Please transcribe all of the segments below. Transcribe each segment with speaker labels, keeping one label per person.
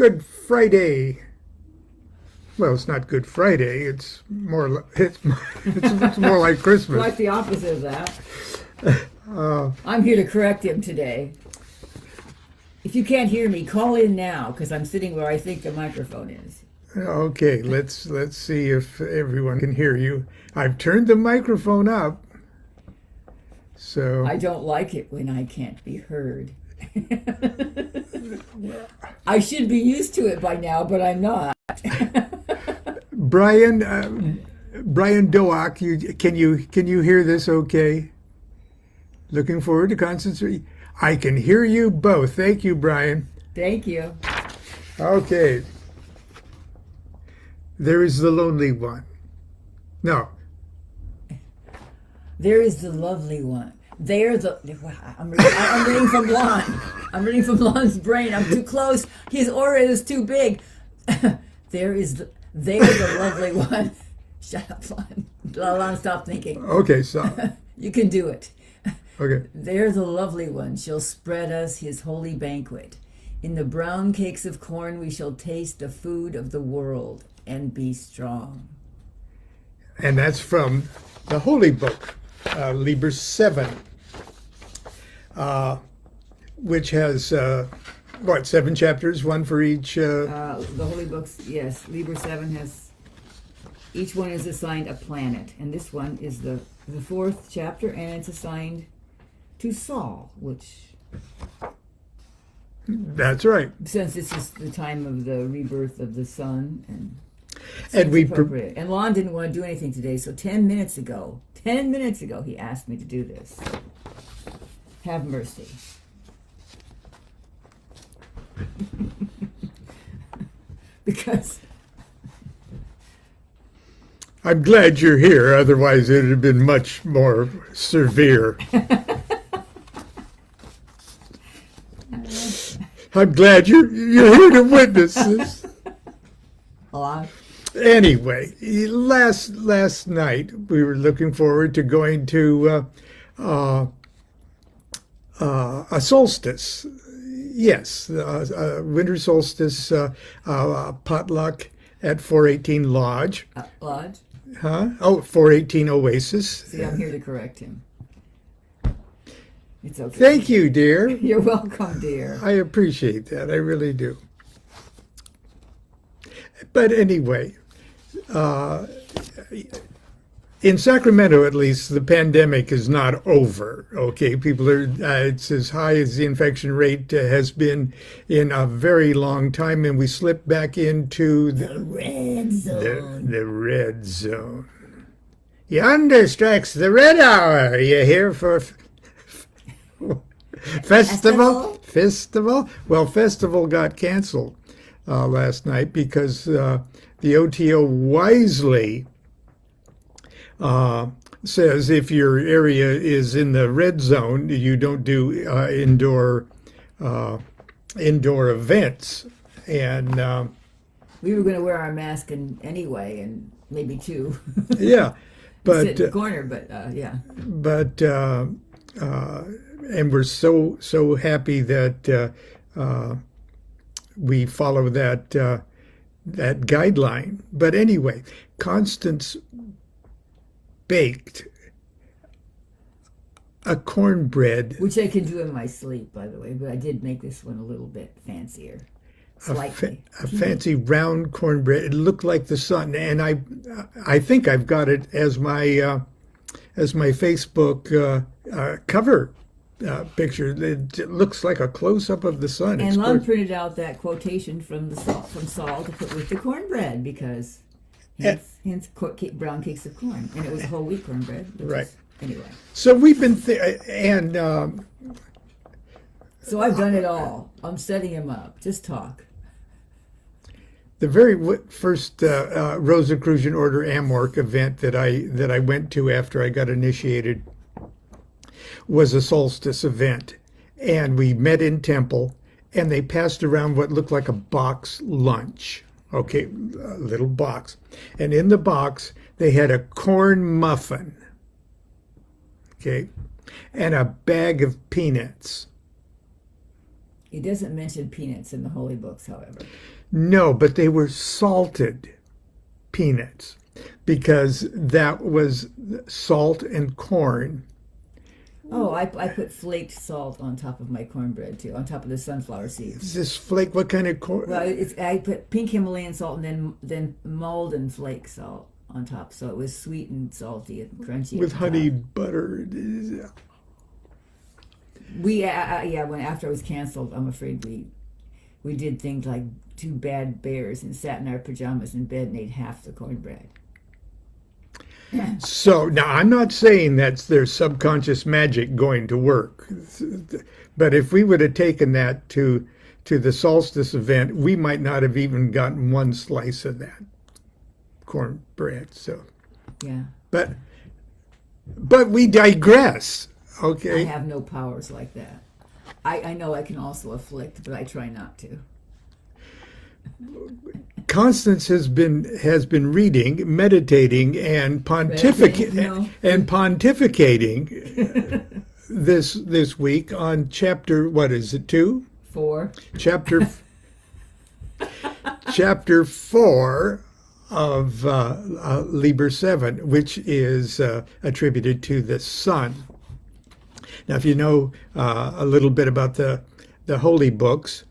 Speaker 1: Good Friday. Well, it's not Good Friday. It's more it's more like Christmas.
Speaker 2: Quite the opposite of that. I'm here to correct him today. If you can't hear me, call in now because I'm sitting where I think the microphone is.
Speaker 1: Okay, let's see if everyone can hear you. I've turned the microphone up. So
Speaker 2: I don't like it when I can't be heard. I should be used to it by now, but I'm not.
Speaker 1: Brian Doak, can you hear this okay? Looking forward to Constance. I can hear you both. Thank you, Brian.
Speaker 2: Thank you.
Speaker 1: Okay. There is the lonely one. No.
Speaker 2: There is the lovely one. I'm reading from Lon. I'm reading from Lon's brain. I'm too close. His aura is too big. They're the lovely one. Shut up, Lon. Lon, stop thinking.
Speaker 1: Okay, so.
Speaker 2: You can do it.
Speaker 1: Okay.
Speaker 2: There the lovely one shall spread us his holy banquet. In the brown cakes of corn we shall taste the food of the world and be strong.
Speaker 1: And that's from the Holy Book, Liber VII, which has, 7 chapters, one for each?
Speaker 2: The Holy Books, yes. Liber VII has, each one is assigned a planet. And this one is the 4th chapter, and it's assigned to Saul, which...
Speaker 1: That's right.
Speaker 2: Since this is the time of the rebirth of the sun,
Speaker 1: and
Speaker 2: and Lon didn't want to do anything today, so 10 minutes ago, he asked me to do this. Have mercy. Because
Speaker 1: I'm glad you're here, otherwise it would have been much more severe. I'm glad you're here to witness this. Anyway, last night we were looking forward to going to a solstice. Yes, winter solstice potluck at 418 Lodge.
Speaker 2: Lodge?
Speaker 1: Huh? Oh, 418 Oasis.
Speaker 2: See, I'm here to correct him. It's okay.
Speaker 1: Thank you, dear.
Speaker 2: You're welcome, dear.
Speaker 1: I appreciate that. I really do. But anyway, in Sacramento, at least, the pandemic is not over. Okay, people are, it's as high as the infection rate has been in a very long time, and we slipped back into
Speaker 2: the red zone.
Speaker 1: The red zone. Yonder strikes the red hour. You here for festival? Well, festival got canceled last night because the OTO wisely says if your area is in the red zone, you don't do indoor events. And
Speaker 2: we were going to wear our mask anyway, and maybe two.
Speaker 1: Yeah, but
Speaker 2: sit in the corner. But yeah.
Speaker 1: But and we're so happy that we follow that guideline. But anyway, Constance baked a cornbread,
Speaker 2: which I can do in my sleep, by the way. But I did make this one a little bit fancier, slightly.
Speaker 1: A fancy round cornbread. It looked like the sun, and I think I've got it as my Facebook cover picture. It looks like a close-up of the sun.
Speaker 2: And Lon printed out that quotation from Saul to put with the cornbread because hence brown cakes of corn, and it was whole wheat cornbread.
Speaker 1: Right.
Speaker 2: Anyway.
Speaker 1: So we've been
Speaker 2: so I've done it all. I'm setting him up. Just talk.
Speaker 1: The very first Rosicrucian Order Amorc event that I went to after I got initiated was a solstice event, and we met in temple, and they passed around what looked like a box lunch. Okay, a little box, and in the box they had a corn muffin. Okay, and a bag of peanuts.
Speaker 2: It doesn't mention peanuts in the holy books, however.
Speaker 1: No, but they were salted peanuts because that was salt and corn.
Speaker 2: Oh, I put flaked salt on top of my cornbread too, on top of the sunflower seeds.
Speaker 1: Is this flake? What kind of corn?
Speaker 2: Well, I put pink Himalayan salt and then mulled and flake salt on top, so it was sweet and salty and crunchy.
Speaker 1: With honey butter.
Speaker 2: We when after I was canceled, I'm afraid we did things like two bad bears and sat in our pajamas in bed and ate half the cornbread.
Speaker 1: So now I'm not saying that's their subconscious magic going to work, but if we would have taken that to the solstice event, we might not have even gotten one slice of that cornbread. So
Speaker 2: Yeah.
Speaker 1: but we digress. Okay.
Speaker 2: I have no powers like that. I know I can also afflict, but I try not to.
Speaker 1: Constance has been reading, meditating, and pontificating this week on chapter, what is it, 2?
Speaker 2: 4.
Speaker 1: Chapter 4 of Liber VII, which is attributed to the sun. Now, if you know a little bit about the holy books,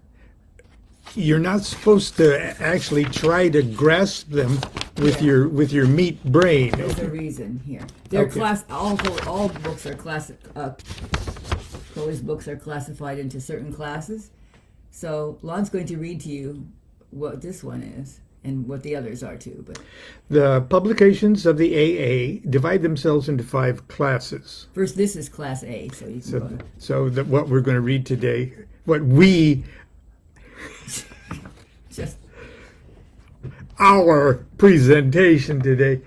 Speaker 1: you're not supposed to actually try to grasp them with your meat brain.
Speaker 2: There's a reason here. They're
Speaker 1: Okay.
Speaker 2: all books are Chloe's books are classified into certain classes. So Lon's going to read to you what this one is and what the others are too. But
Speaker 1: The publications of the AA divide themselves into 5 classes.
Speaker 2: first, this is Class A, so you can go to
Speaker 1: So what we're going to read today, what we,
Speaker 2: just
Speaker 1: our presentation today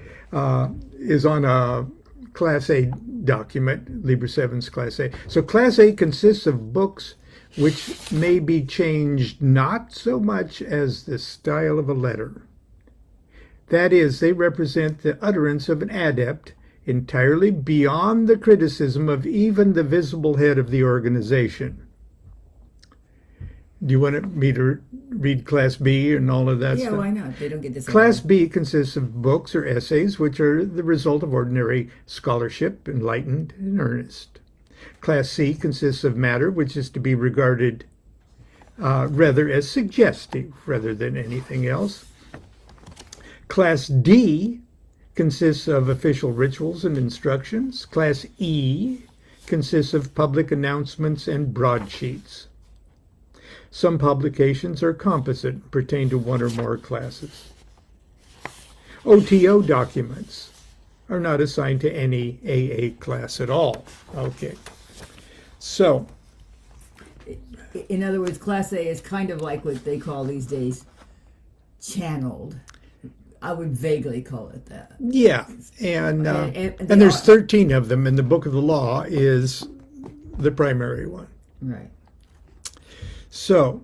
Speaker 1: is on a Class A document, Liber VII's Class A. So Class A consists of books which may be changed not so much as the style of a letter. That is, they represent the utterance of an adept entirely beyond the criticism of even the visible head of the organization. Do you want me to read Class B and all of that
Speaker 2: yeah,
Speaker 1: stuff?
Speaker 2: why not? They don't get this.
Speaker 1: Class B consists of books or essays which are the result of ordinary scholarship, enlightened and earnest. Class C consists of matter which is to be regarded rather as suggestive rather than anything else. Class D consists of official rituals and instructions. Class E consists of public announcements and broadsheets. Some publications are composite and pertain to one or more classes. OTO documents are not assigned to any AA class at all. Okay. So,
Speaker 2: In other words, Class A is kind of like what they call these days channeled. I would vaguely call it that.
Speaker 1: yeah, and
Speaker 2: they
Speaker 1: there's
Speaker 2: are-
Speaker 1: 13 of them, and the Book of the Law is the primary one.
Speaker 2: Right.
Speaker 1: So,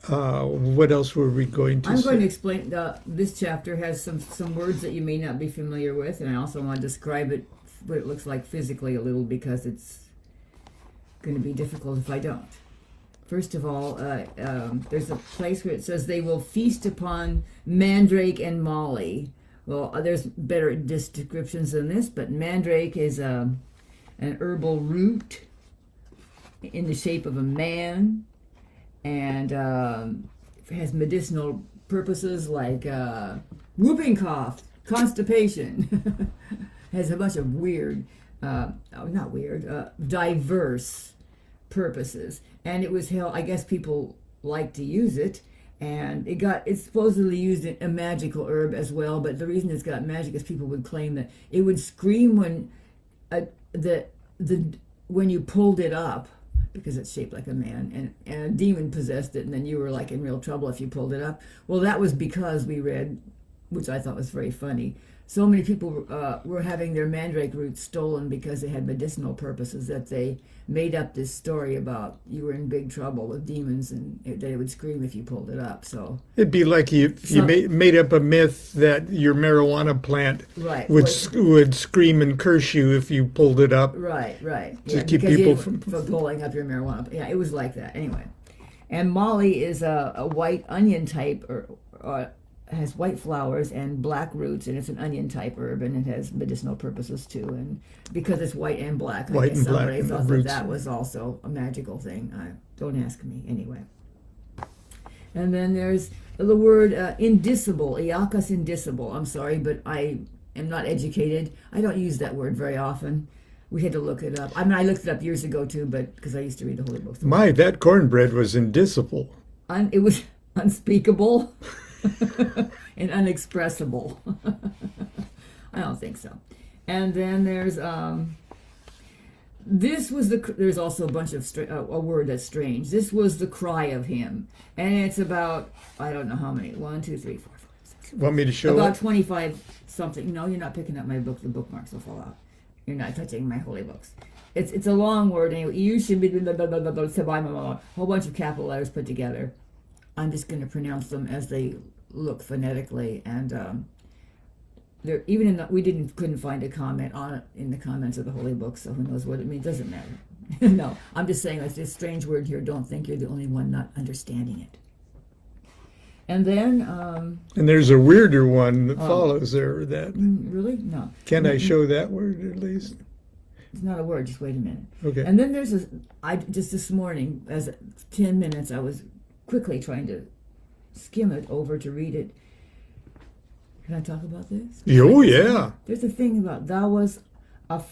Speaker 1: what else were we going to
Speaker 2: I'm
Speaker 1: say?
Speaker 2: going to explain. This chapter has some words that you may not be familiar with, and I also want to describe it, what it looks like physically a little, because it's going to be difficult if I don't. First of all, there's a place where it says they will feast upon mandrake and molly. Well, there's better descriptions than this, but mandrake is an herbal root in the shape of a man, and has medicinal purposes like whooping cough, constipation. Has a bunch of weird, diverse purposes. And it was held, I guess people like to use it, and it's supposedly used in a magical herb as well, but the reason it's got magic is people would claim that it would scream when when you pulled it up, because it's shaped like a man, and a demon possessed it, and then you were like in real trouble if you pulled it up. Well, that was because we read, which I thought was very funny, so many people were having their mandrake roots stolen because they had medicinal purposes, that they made up this story about you were in big trouble with demons and that it would scream if you pulled it up. So
Speaker 1: It'd be like you made up a myth that your marijuana plant
Speaker 2: right
Speaker 1: would scream and curse you if you pulled it up.
Speaker 2: right
Speaker 1: To keep
Speaker 2: because
Speaker 1: people
Speaker 2: for pulling up your marijuana. Yeah, it was like that anyway. And Molly is a white onion type, or has white flowers and black roots, and it's an onion type herb, and it has medicinal purposes too. And because it's white and black, I
Speaker 1: White
Speaker 2: guess
Speaker 1: and black
Speaker 2: somebody
Speaker 1: and
Speaker 2: thought
Speaker 1: roots.
Speaker 2: that was also a magical thing. Don't ask me anyway. And then there's the word indicible, Iacus indicible. I'm sorry, but I am not educated. I don't use that word very often. We had to look it up. I mean, I looked it up years ago too, but because I used to read the Holy Books.
Speaker 1: My, that cornbread was indicible.
Speaker 2: It was unspeakable and unexpressible. I don't think so. And then there's there's also a bunch of a word that's strange. This was the cry of him, and it's about, I don't know how many, 1, 2, 3, 4, 5, 6.
Speaker 1: Want me to show
Speaker 2: About
Speaker 1: it?
Speaker 2: 25 something. No, you're not picking up my book. The bookmarks will fall out. You're not touching my holy books. It's a long word anyway. You should be a whole bunch of capital letters put together. I'm just going to pronounce them as they look phonetically, and there, even we couldn't find a comment on it in the comments of the holy book, so who knows what it means. Doesn't matter. No, I'm just saying it's this strange word here. Don't think you're the only one not understanding it. And then
Speaker 1: And there's a weirder one that follows there. That
Speaker 2: really no,
Speaker 1: can I show that word at least?
Speaker 2: it's not a word. Just wait a minute.
Speaker 1: Okay.
Speaker 2: And then there's just this morning, as 10 minutes, I was quickly trying to skim it over to read it. Can I talk about this?
Speaker 1: Oh yeah.
Speaker 2: There's a thing about thou was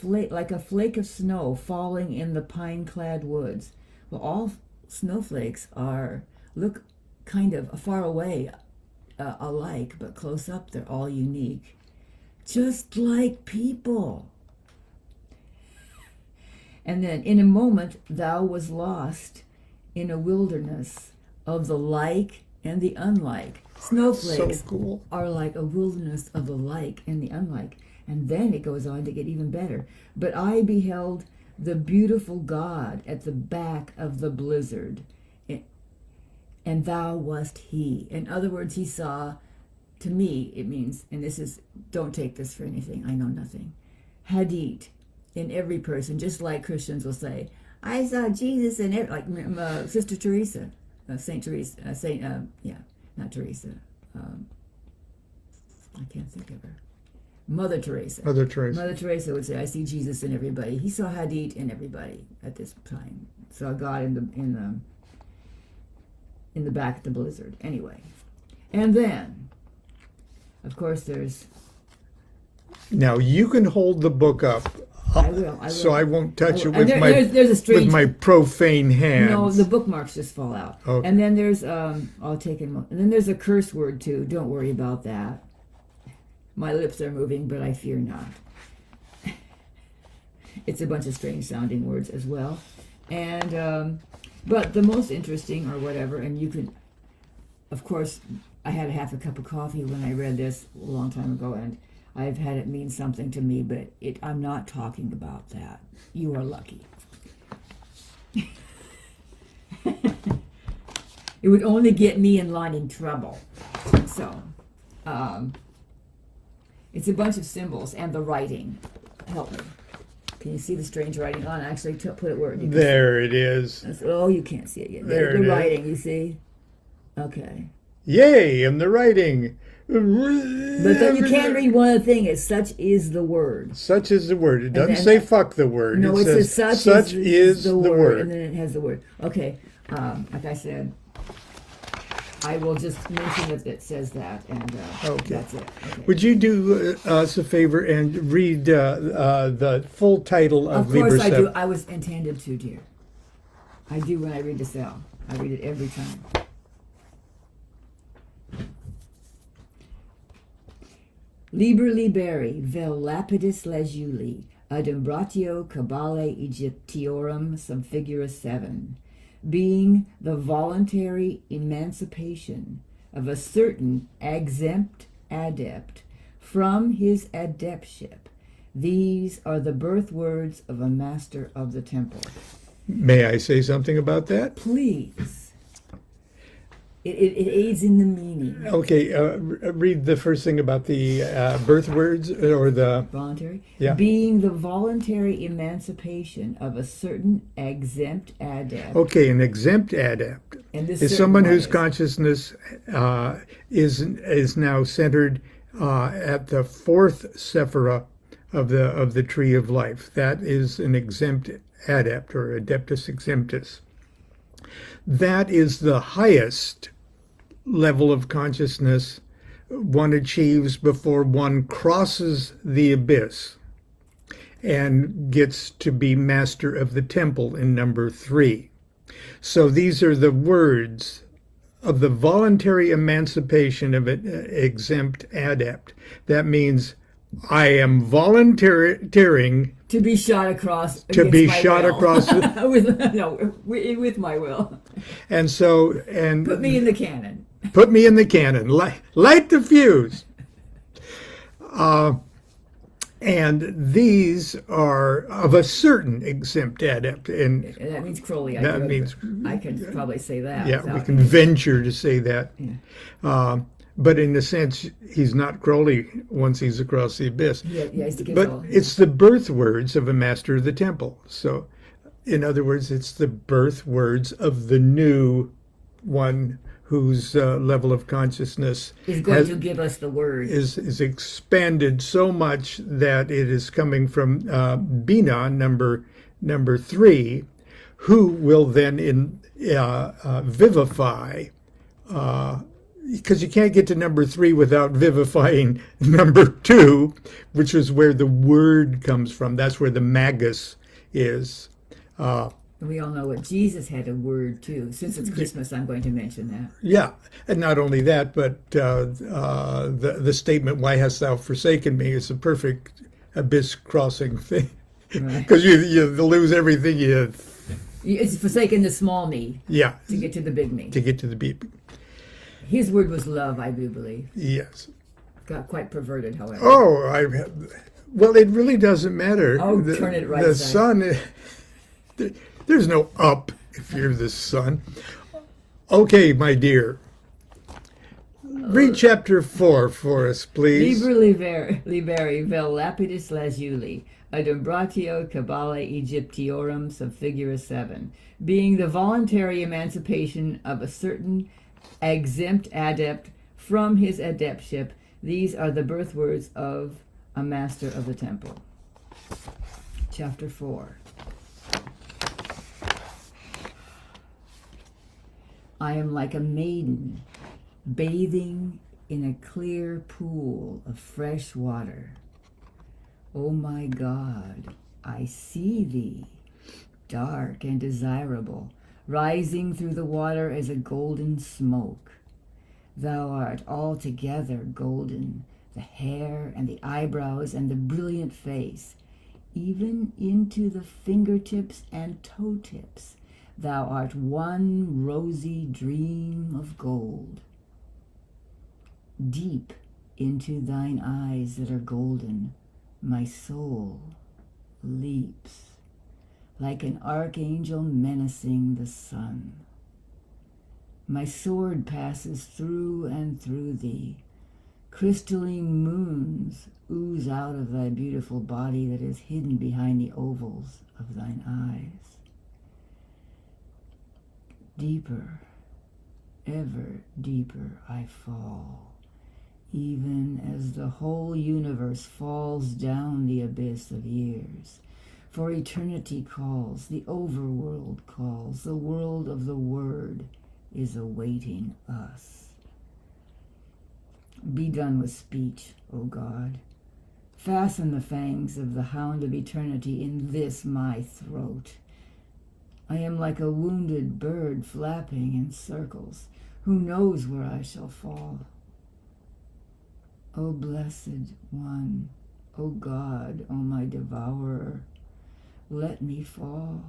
Speaker 2: like a flake of snow falling in the pine-clad woods. Well, all snowflakes look kind of far away alike, but close up they're all unique. Just like people. And then in a moment thou was lost in a wilderness of the like and the unlike. Snowflakes
Speaker 1: So cool.
Speaker 2: are like a wilderness of the like and the unlike. And then it goes on to get even better. But I beheld the beautiful God at the back of the blizzard, and thou wast he. In other words, he saw, to me, it means, and this is, don't take this for anything, I know nothing, hadit in every person, just like Christians will say, I saw Jesus in every, like Sister Teresa, Saint Teresa, not Teresa, I can't think of her. Mother Teresa.
Speaker 1: Mother Teresa.
Speaker 2: Mother Teresa would say, I see Jesus in everybody. He saw hadit in everybody at this time. Saw God in the back of the blizzard. Anyway. And then, of course, there's...
Speaker 1: Now you can hold the book up.
Speaker 2: I will.
Speaker 1: So I won't touch it
Speaker 2: And
Speaker 1: with
Speaker 2: there's a strange,
Speaker 1: with my profane hands.
Speaker 2: No, the bookmarks just fall out.
Speaker 1: Okay.
Speaker 2: And then there's I'll take it. And then there's a curse word too. Don't worry about that. My lips are moving, but I fear not. It's a bunch of strange sounding words as well. And but the most interesting or whatever, and you could, of course, I had half a cup of coffee when I read this a long time ago, and I've had it mean something to me, but I'm not talking about that. You are lucky. It would only get me and Lon in trouble. So, it's a bunch of symbols and the writing. Help me. Can you see the strange writing on? Actually, put it where you can
Speaker 1: There it is.
Speaker 2: Oh, you can't see it yet.
Speaker 1: There
Speaker 2: the
Speaker 1: it is.
Speaker 2: writing, you see? Okay.
Speaker 1: Yay, and the writing.
Speaker 2: But then you can't read one other thing. It's such is the word.
Speaker 1: Such is the word. It doesn't
Speaker 2: then-
Speaker 1: say fuck the word.
Speaker 2: No,
Speaker 1: it
Speaker 2: it
Speaker 1: says
Speaker 2: says such
Speaker 1: is the word.
Speaker 2: And then it has the word. Okay. Like I said, I will just mention that it says that, and
Speaker 1: Okay.
Speaker 2: that's it. Okay.
Speaker 1: Would you do us a favor and read the full title of
Speaker 2: Of course
Speaker 1: Liber
Speaker 2: I
Speaker 1: VII?
Speaker 2: do. I was intended to, dear. I do when I read the cell. I read it every time. Liber liberi vel lapidis leguli adumbratio cabale Egyptiorum sub figura 7, being the voluntary emancipation of a certain exempt adept from his adeptship. These are the birth words of a master of the temple.
Speaker 1: May I say something about that?
Speaker 2: Please. It aids in the meaning.
Speaker 1: Okay, read the first thing about the birth words or the...
Speaker 2: Voluntary?
Speaker 1: Yeah.
Speaker 2: Being the voluntary emancipation of a certain exempt adept.
Speaker 1: Okay, an exempt adept.
Speaker 2: And this
Speaker 1: is
Speaker 2: certain
Speaker 1: someone
Speaker 2: one
Speaker 1: whose
Speaker 2: is.
Speaker 1: consciousness is now centered at the fourth sephira of the tree of life. That is an exempt adept or adeptus exemptus. That is the highest level of consciousness one achieves before one crosses the abyss and gets to be master of the temple in number 3. So these are the words of the voluntary emancipation of an exempt adept. That means I am volunteering
Speaker 2: To be shot across.
Speaker 1: to
Speaker 2: against
Speaker 1: be
Speaker 2: my
Speaker 1: shot
Speaker 2: will.
Speaker 1: across.
Speaker 2: With my will.
Speaker 1: And so, and
Speaker 2: Put me in the cannon.
Speaker 1: put me in the cannon. Light the fuse. And these are of a certain exempt adept. And
Speaker 2: That means Crowley.
Speaker 1: that means,
Speaker 2: I can probably say that.
Speaker 1: yeah, we
Speaker 2: without-
Speaker 1: can venture to say that.
Speaker 2: Yeah.
Speaker 1: But in a sense, he's not Crowley once he's across the abyss.
Speaker 2: Yeah, he's the kid
Speaker 1: But
Speaker 2: fellow.
Speaker 1: it's the birth words of a master of the temple. So, in other words, it's the birth words of the new one whose level of consciousness
Speaker 2: He's going to give us the word.
Speaker 1: is expanded so much that it is coming from Bina, number 3, who will then vivify. Because you can't get to number 3 without vivifying number 2, which is where the word comes from. That's where the magus is.
Speaker 2: We all know what Jesus had a word too. Since it's Christmas, I'm going to mention that.
Speaker 1: Yeah, and not only that, but the statement, "Why hast thou forsaken me?" is a perfect abyss crossing thing.
Speaker 2: Right.
Speaker 1: Because you lose everything you.
Speaker 2: It's forsaken the small me
Speaker 1: Yeah,
Speaker 2: to get to the big me.
Speaker 1: to get to the beat.
Speaker 2: His word was love, I do believe.
Speaker 1: Yes.
Speaker 2: Got quite perverted, however.
Speaker 1: Oh, well, it really doesn't matter.
Speaker 2: Oh, turn it right
Speaker 1: The
Speaker 2: side.
Speaker 1: sun, there's no up if you're the sun. Okay, my dear. Read chapter 4 for us, please.
Speaker 2: Liberi vel lapidis lazuli, adumbratio cabale Egyptiorum sub figura 7, being the voluntary emancipation of a certain exempt adept from his adeptship. These are the birth words of a master of the temple. Chapter 4. I am like a maiden bathing in a clear pool of fresh water. O my God, I see thee, dark and desirable, rising through the water as a golden smoke. Thou art altogether golden, the hair and the eyebrows and the brilliant face, even into the fingertips and toe tips. Thou art one rosy dream of gold. Deep into thine eyes that are golden, my soul leaps, like an archangel menacing the sun. My sword passes through and through thee. Crystalline moons ooze out of thy beautiful body that is hidden behind the ovals of thine eyes. Deeper, ever deeper I fall, even as the whole universe falls down the abyss of years. For eternity calls, the overworld calls, the world of the Word is awaiting us. Be done with speech, O God. Fasten the fangs of the hound of eternity in this my throat. I am like a wounded bird flapping in circles. Who knows where I shall fall? O blessed one, O God, O my devourer, let me fall.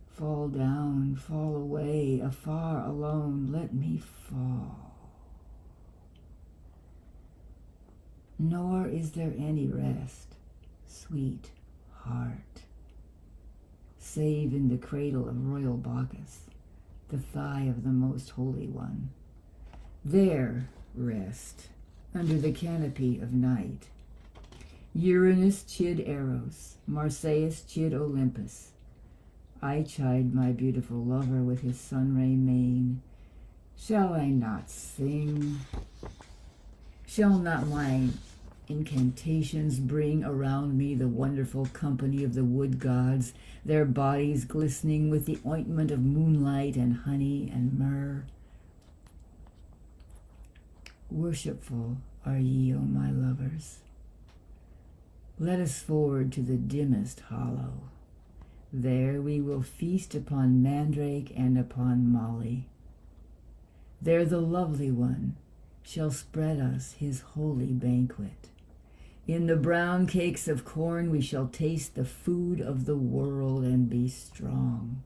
Speaker 2: Fall down, fall away, afar alone, let me fall. Nor is there any rest, sweet heart, save in the cradle of royal Bacchus, the thigh of the most holy one. There rest, under the canopy of night. Uranus chid Eros, Marsyas chid Olympus. I chide my beautiful lover with his sunray mane. Shall I not sing? Shall not my incantations bring around me the wonderful company of the wood gods, their bodies glistening with the ointment of moonlight and honey and myrrh? Worshipful are ye, O my lovers. Let us forward to the dimmest hollow. There we will feast upon mandrake and upon molly. There the lovely one shall spread us his holy banquet. In the brown cakes of corn we shall taste the food of the world and be strong.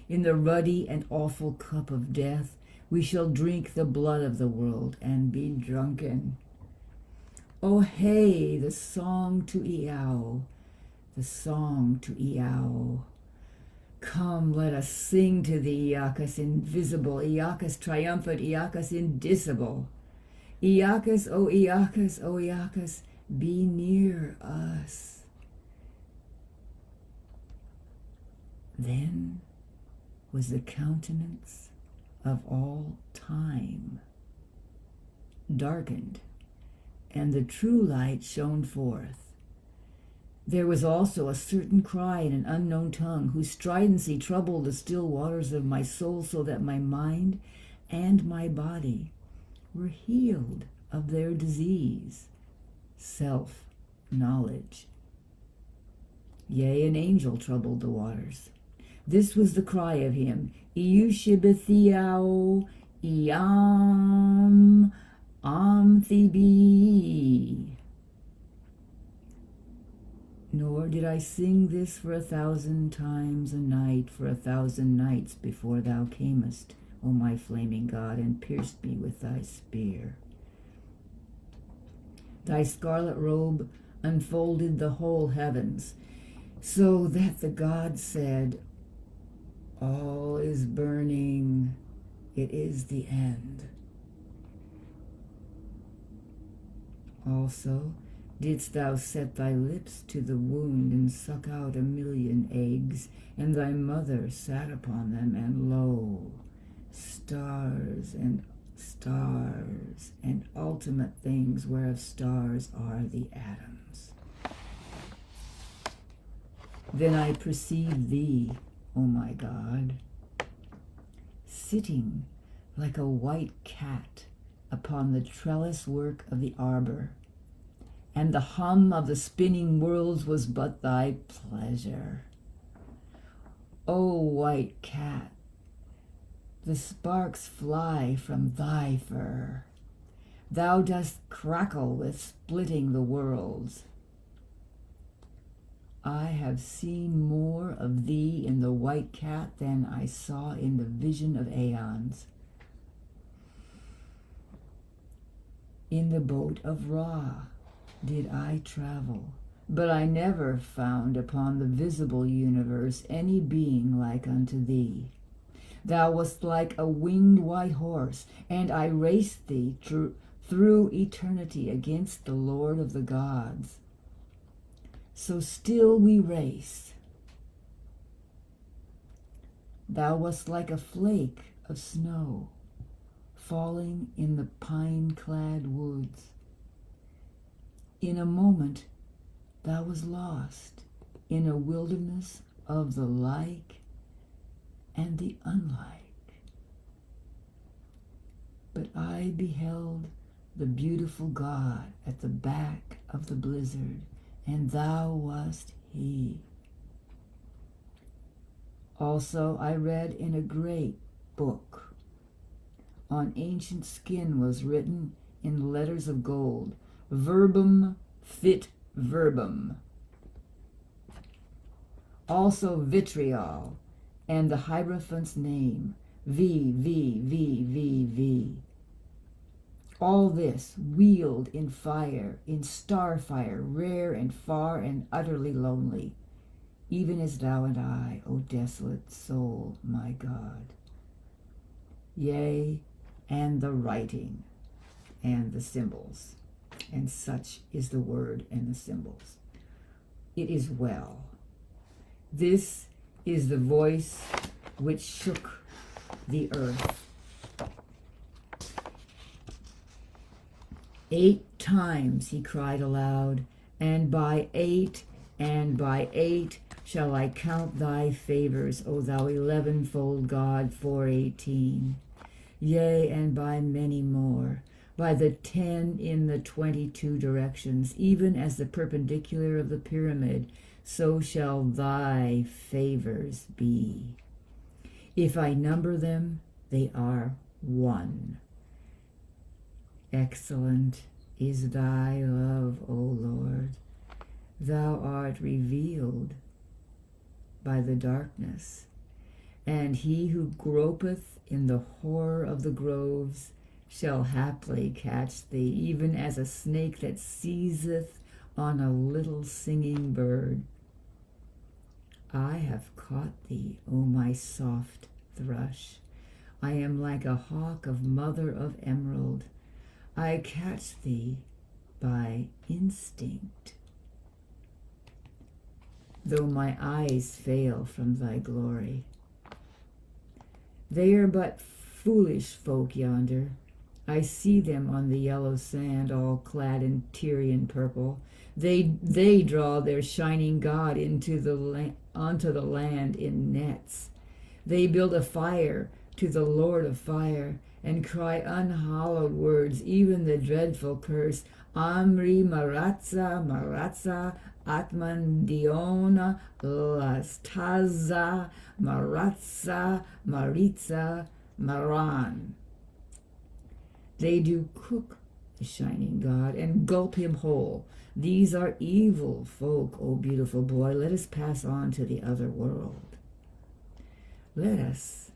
Speaker 2: In the ruddy and awful cup of death we shall drink the blood of the world and be drunken. Oh hey, the song to Iao, the song to Iao. Come, let us sing to thee, Iacchus invisible, Iacchus triumphant, Iacchus indicible. Iacchus, O Iacchus, O Iacchus, be near us. Then was the countenance of all time darkened, and the true light shone forth. There was also a certain cry in an unknown tongue, whose stridency troubled the still waters of my soul, so that my mind and my body were healed of their disease, self-knowledge. Yea, an angel troubled the waters. This was the cry of him, Eushibithiao, Iam, Amphibie. Nor did I sing this for 1,000 times a night, for 1,000 nights before thou camest, O my flaming God, and pierced me with thy spear. Thy scarlet robe unfolded the whole heavens, so that the gods said, all is burning, it is the end. Also, didst thou set thy lips to the wound and suck out 1,000,000 eggs, and thy mother sat upon them, and lo, stars and ultimate things, whereof stars are the atoms. Then I perceived thee, O my God, sitting like a white cat upon the trellis work of the arbor, and the hum of the spinning worlds was but thy pleasure. O white cat, the sparks fly from thy fur. Thou dost crackle with splitting the worlds. I have seen more of thee in the white cat than I saw in the vision of aeons. In the boat of Ra did I travel, but I never found upon the visible universe any being like unto thee. Thou wast like a winged white horse, and I raced thee through eternity against the Lord of the gods. So still we race. Thou wast like a flake of snow falling in the pine-clad woods. In a moment thou was lost in a wilderness of the like and the unlike. But I beheld the beautiful God at the back of the blizzard, and thou wast he. Also I read in a great book. On ancient skin was written in letters of gold, verbum fit verbum. Also vitriol, and the Hierophant's name, V. All this wheeled in fire, in starfire, rare and far and utterly lonely, even as thou and I, O desolate soul, my God. Yea, and the writing, and the symbols, and such is the word and the symbols. It is well. This is the voice which shook the earth. 8 times he cried aloud, and by 8 shall I count thy favors, O thou 11-fold God, 418. Yea, and by many more, by the 10 in the 22 directions, even as the perpendicular of the pyramid, so shall thy favors be. If I number them, they are 1. Excellent is thy love, O Lord. Thou art revealed by the darkness, and he who gropeth in the horror of the groves shall haply catch thee, even as a snake that seizeth on a little singing bird. I have caught thee, O my soft thrush. I am like a hawk of mother of emerald. I catch thee by instinct. Though my eyes fail from thy glory. They are but foolish folk yonder. I see them on the yellow sand, all clad in Tyrian purple. They draw their shining god onto the land in nets. They build a fire to the Lord of fire, and cry unhallowed words, even the dreadful curse, Amri Maratza, Maratza, Atman Diona, Lastaza, Maratza, Maritza, Maran. They do cook the shining God and gulp him whole. These are evil folk, O beautiful boy. Let us pass on to the other world. Let us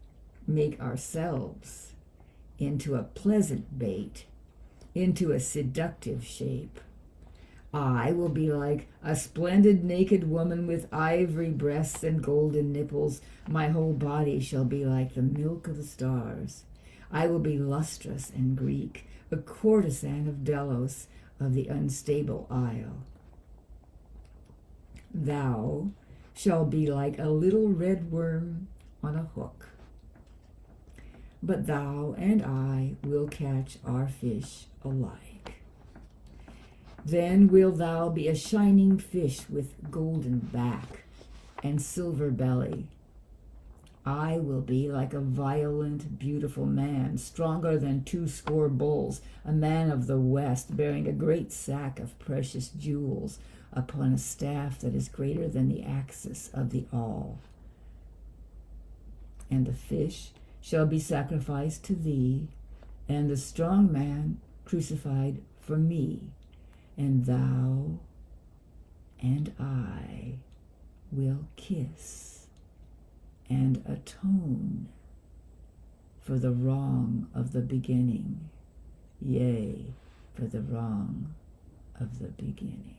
Speaker 2: make ourselves into a pleasant bait, into a seductive shape. I will be like a splendid naked woman with ivory breasts and golden nipples. My whole body shall be like the milk of the stars. I will be lustrous and Greek, a courtesan of Delos, of the unstable isle. Thou shalt be like a little red worm on a hook. But thou and I will catch our fish alike. Then wilt thou be a shining fish with golden back and silver belly. I will be like a violent, beautiful man, stronger than 20 bulls, a man of the west, bearing a great sack of precious jewels upon a staff that is greater than the axis of the all. And the fish shall be sacrificed to thee, and the strong man crucified for me, and thou and I will kiss and atone for the wrong of the beginning, yea, for the wrong of the beginning.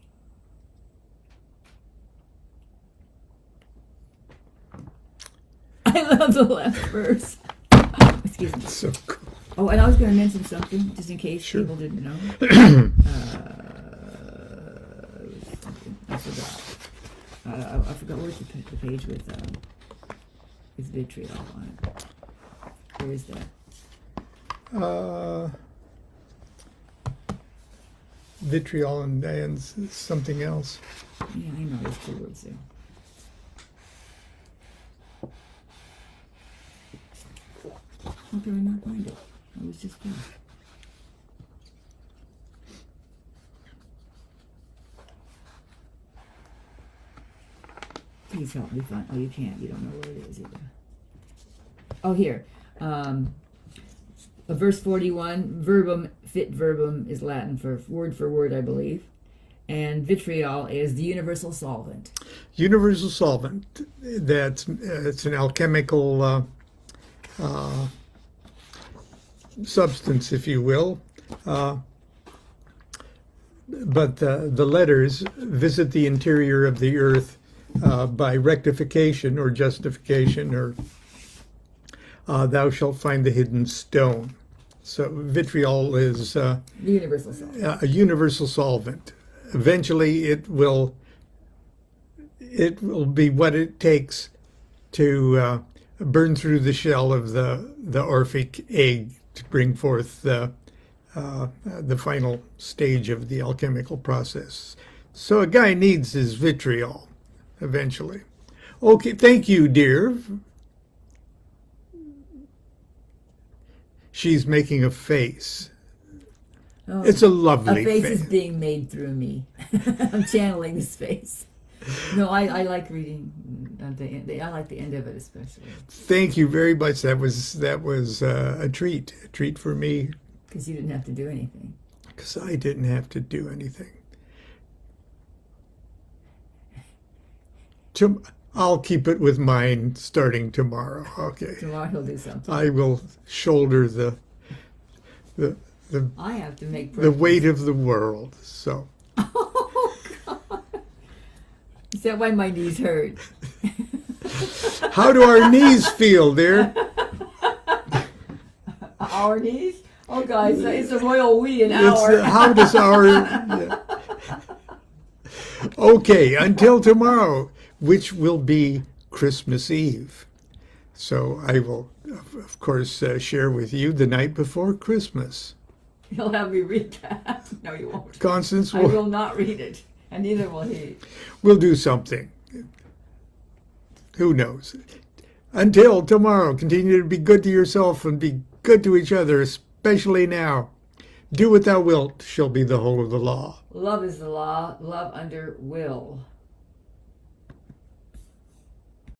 Speaker 2: I love the last verse. Excuse me.
Speaker 1: So cool.
Speaker 2: Oh, and I was going to mention something, just in case
Speaker 1: Sure.
Speaker 2: people didn't know. I forgot. I forgot where's the page with vitriol on it. Where is that?
Speaker 1: Vitriol and something else.
Speaker 2: Yeah, I know. There's 2 words there. How can I not find it? I was just there. Please help me find. Oh, you can't. You don't know where it is either. Oh, here. Verse 41. Verbum fit verbum is Latin for word, I believe, and vitriol is the universal solvent.
Speaker 1: Universal solvent. That's it's an alchemical substance, if you will. But the letters visit the interior of the earth by rectification or justification, or thou shalt find the hidden stone. So vitriol is
Speaker 2: The universal solvent.
Speaker 1: a universal solvent. Eventually, it will be what it takes to burn through the shell of the Orphic egg to bring forth the final stage of the alchemical process. So a guy needs his vitriol eventually. Okay, thank you, dear. She's making a face.
Speaker 2: Oh,
Speaker 1: It's a lovely
Speaker 2: a face
Speaker 1: face.
Speaker 2: is being made through me. I'm channeling this face. No, I like reading the end. I like the end of it especially
Speaker 1: Thank you very much. That was a treat for me,
Speaker 2: because you didn't have to do anything.
Speaker 1: because I didn't have to do anything. I'll keep it with mine starting tomorrow. Okay,
Speaker 2: Tomorrow he'll do something.
Speaker 1: I will shoulder the
Speaker 2: I have to make
Speaker 1: the
Speaker 2: breakfast.
Speaker 1: weight of the world. So
Speaker 2: Oh God! Is that why my knees hurt?
Speaker 1: how do our knees feel, dear?
Speaker 2: Our knees? Oh God, it's a royal we an
Speaker 1: It's,
Speaker 2: hour.
Speaker 1: how does our yeah. Okay, until tomorrow, which will be Christmas Eve. So I will, of course, share with you the night before Christmas.
Speaker 2: You'll have me read that. No, you won't.
Speaker 1: Constance
Speaker 2: I will not read it, and neither will he.
Speaker 1: will do something. Who knows? Until tomorrow, continue to be good to yourself and be good to each other, especially now. Do what thou wilt shall be the whole of the law.
Speaker 2: Love is the law. Love under will.